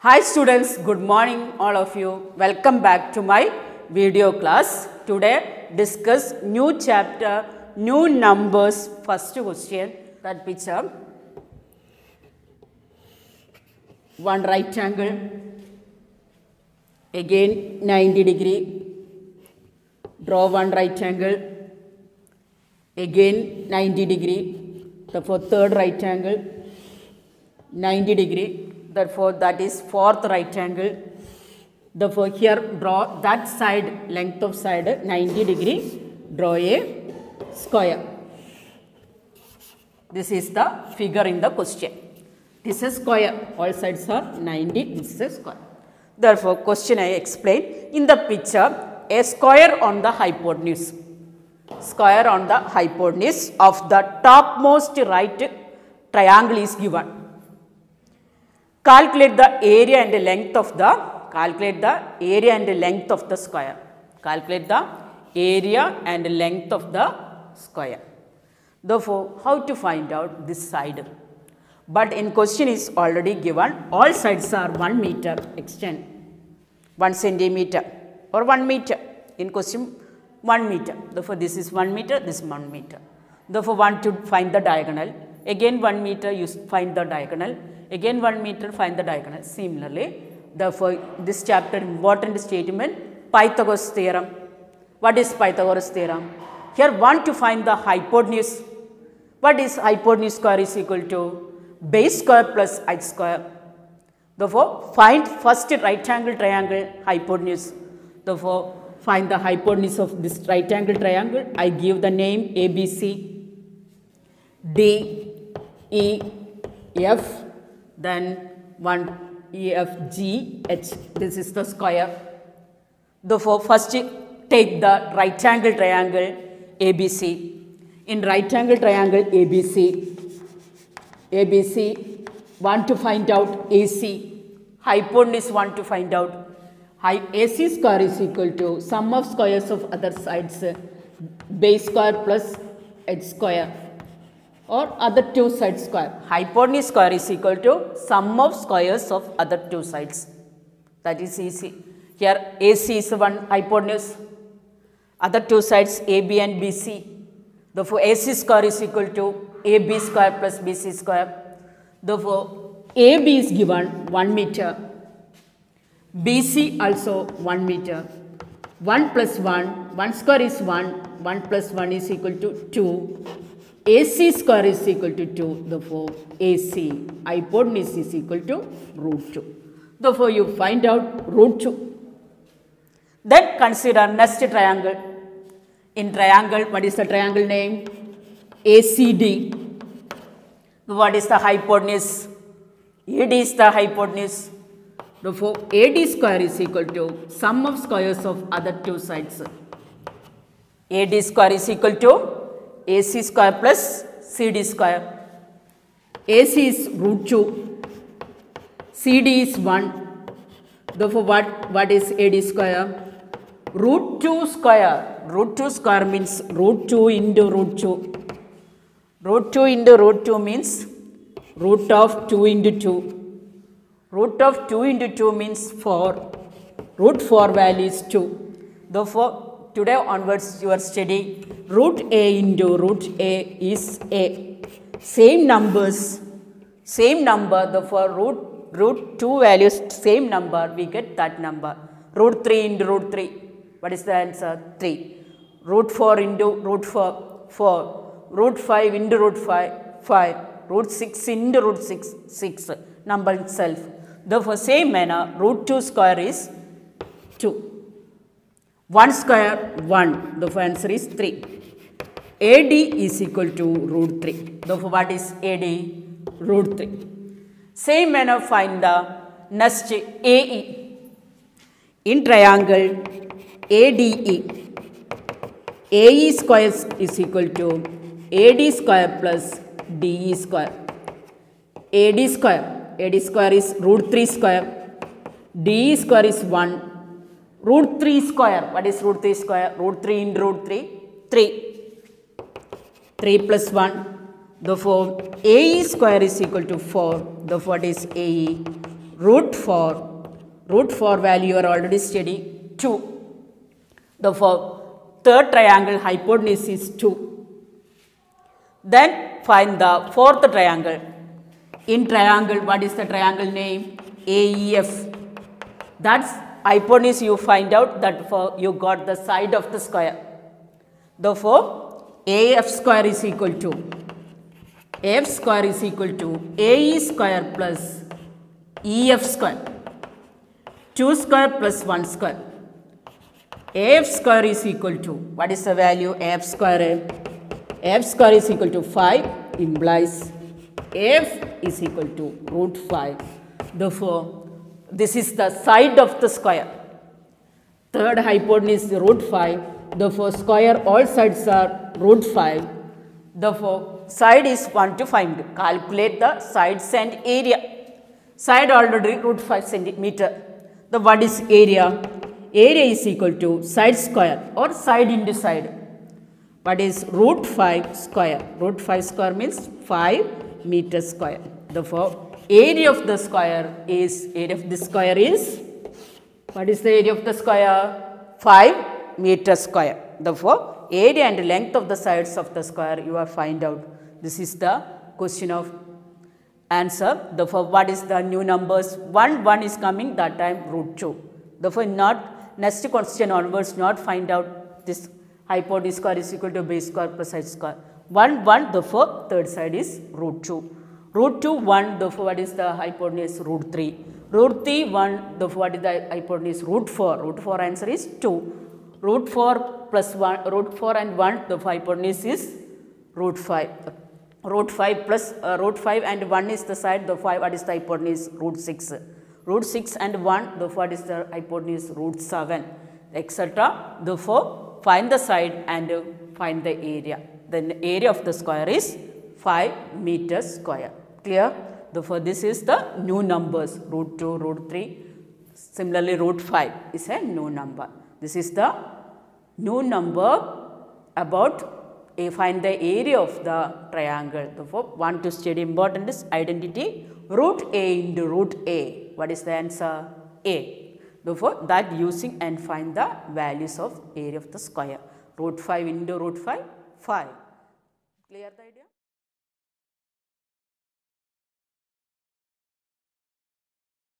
Hi students, good morning all of you. Welcome back to my video class. Today discuss new chapter, new numbers. First question, that picture. One right angle, again 90 degree. Draw one right angle, again 90 degree. Therefore third right angle, 90 degree. Therefore that is fourth right angle. Therefore here draw that side, length of side 90 degree, draw a square. This is the figure in the question. This is square, all sides are 90, this is a square. Therefore question I explain. In the picture, a square on the hypotenuse. Square on the hypotenuse of the topmost right triangle is given. Calculate the area and length of the square. Calculate the area and length of the square. Therefore, how to find out this side? But in question is already given, all sides are 1 meter extent, 1 centimeter or 1 meter. In question 1 meter. Therefore, this is 1 meter, this is 1 meter. Therefore, want to find the diagonal. Again 1 meter, you find the diagonal. Again 1 meter, find the diagonal. Similarly, therefore, this chapter important statement, Pythagoras theorem. What is Pythagoras theorem? Here want to find the hypotenuse. What is hypotenuse square is equal to base square plus height square. Therefore, find first right angle triangle hypotenuse. Therefore, find the hypotenuse of this right angle triangle. I give the name ABC, D, E, F. Then 1 E, F, G, H. This is the square. Therefore, first take the right angle triangle ABC. In right angle triangle ABC, want to find out AC. Hypotenuse want to find out. AC square is equal to sum of squares of other sides, base square plus H square, or other two sides square. Hypotenuse square is equal to sum of squares of other two sides. That is easy. Here AC is one hypotenuse, other two sides AB and BC. Therefore AC square is equal to AB square plus BC square. Therefore AB is given 1 meter, BC also 1 meter. 1 plus 1, 1 square is 1, 1 plus 1 is equal to 2. AC square is equal to 2, therefore AC hypotenuse is equal to root 2. Therefore, you find out root 2. Then consider next triangle. In triangle, what is the triangle name? ACD. What is the hypotenuse? AD is the hypotenuse. Therefore, AD square is equal to sum of squares of other two sides. AD square is equal to AC square plus CD square. AC is root 2, CD is 1. Therefore, what is AD square? Root 2 square. Root 2 square means root 2 into root 2. Root 2 into root 2 means root of 2 into 2. Root of 2 into 2 means 4. Root 4 value is 2. Therefore, today onwards your study root A into root A is A. Same numbers, same number, therefore root 2 values same number, we get that number. Root 3 into root 3, what is the answer? 3. Root 4 into root 4, 4. Root 5 into root 5, 5. Root 6 into root 6, 6. Number itself. Therefore, same manner, root 2 square is 2. 1 square 1, the answer is 3. AD is equal to root 3. Therefore, what is AD? Root 3. Same manner find the next AE. In triangle ADE, AE square is equal to AD square plus DE square. AD square is root 3 square. DE square is 1. Root 3 square, what is root 3 square? Root 3 into root 3, 3. 3 plus 1, therefore AE square is equal to 4, therefore what is AE? root 4 value you are already studying 2. Therefore, third triangle hypotenuse is 2. Then find the fourth triangle. In triangle, what is the triangle name? AEF. That's hypotenuse you find out, that for you got the side of the square. Therefore, AF square is equal to AF square is equal to AE square plus EF square. 2 square plus 1 square. AF square is equal to, what is the value? AF square. AF square is equal to 5 implies AF is equal to root 5. Therefore, this is the side of the square. Third hypotenuse is root 5. Therefore, square all sides are root 5. Therefore, side is 1 to find. Calculate the sides and area. Side already root 5 centimeter. The what is area? Area is equal to side square or side into side. What is root 5 square? Root 5 square means 5 meters square. Therefore, area of the square is, what is the area of the square? 5 meters square. Therefore, area and length of the sides of the square you are find out. This is the question of answer. Therefore, what is the new numbers? 1 is coming, that time root 2. Therefore, not next question onwards, not find out this hypotenuse square is equal to base square plus height square. 1, therefore, third side is root 2. Root 2, 1, therefore, what is the hypotenuse? Root 3. Root 3, 1, therefore, what is the hypotenuse? Root 4. Root 4 answer is 2. Root 4 plus 1, root 4 and 1, the hypotenuse is root 5. Root 5 plus root 5 and 1 is the side, the 5, what is the hypotenuse? Root 6. Root 6 and 1, the what is the hypotenuse? Root 7, etc. Therefore, find the side and find the area. The area of the square is 5 meters square. Clear? Therefore, this is the new numbers, root 2, root 3. Similarly, root 5 is a new number. This is the new number about find the area of the triangle. Therefore, want to study important is identity, root A into root A. What is the answer? A. Therefore, that using and find the values of area of the square. Root 5 into root 5, 5. Clear the idea?